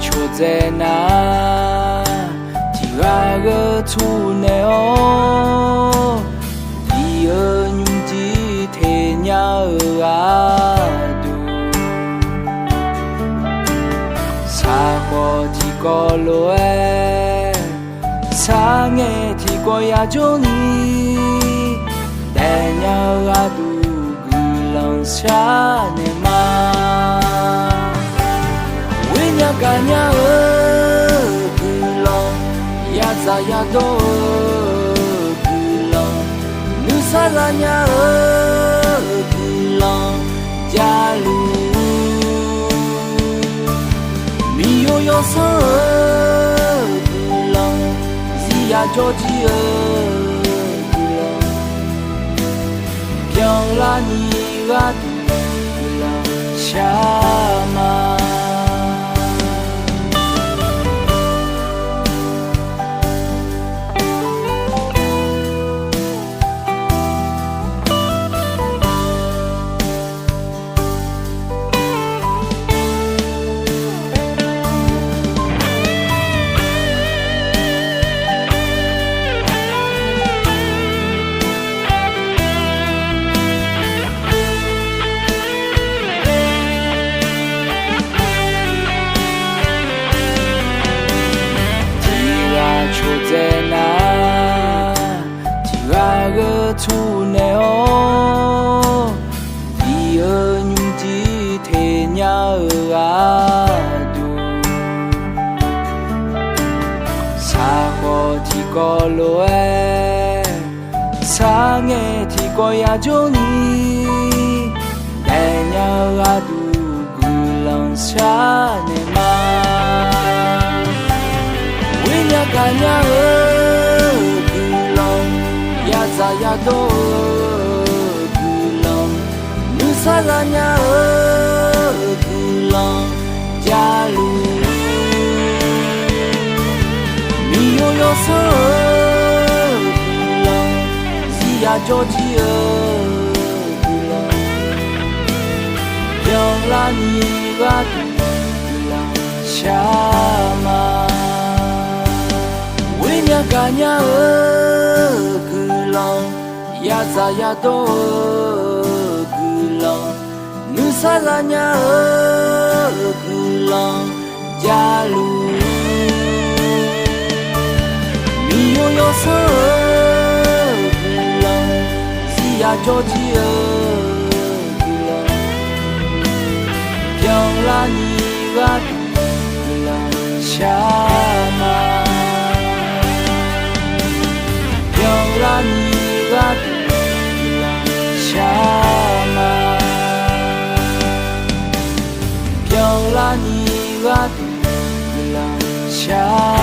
求在那，提拉个出内哦，第二女的天涯儿啊都，沙火提过路哎，沙眼提过亚洲你，但要啊都个冷下呢嘛。Kanya pulang ya saya do pulang nusaranya pulang jalu miyo yo so pulang zia joji pulang pyong la ni ga pulang shama在那，提拉个出内哦，第二女的天涯儿啊都，沙火提过路哎，沙眼提过亚洲你，但要啊都个冷下呢嘛。Kanya pulang ya saya do pulang nusaranya pulang jalu miyo yo so pulang zia joji pulang yang la ni ga pulang shama Kanya pulang ya saya do pulang nusaranya pulang jalu miyo yo so pulang zia joji pulang pyong la ni ga pulang shama la ni ga pulang shama pyong la ni ga pulang shama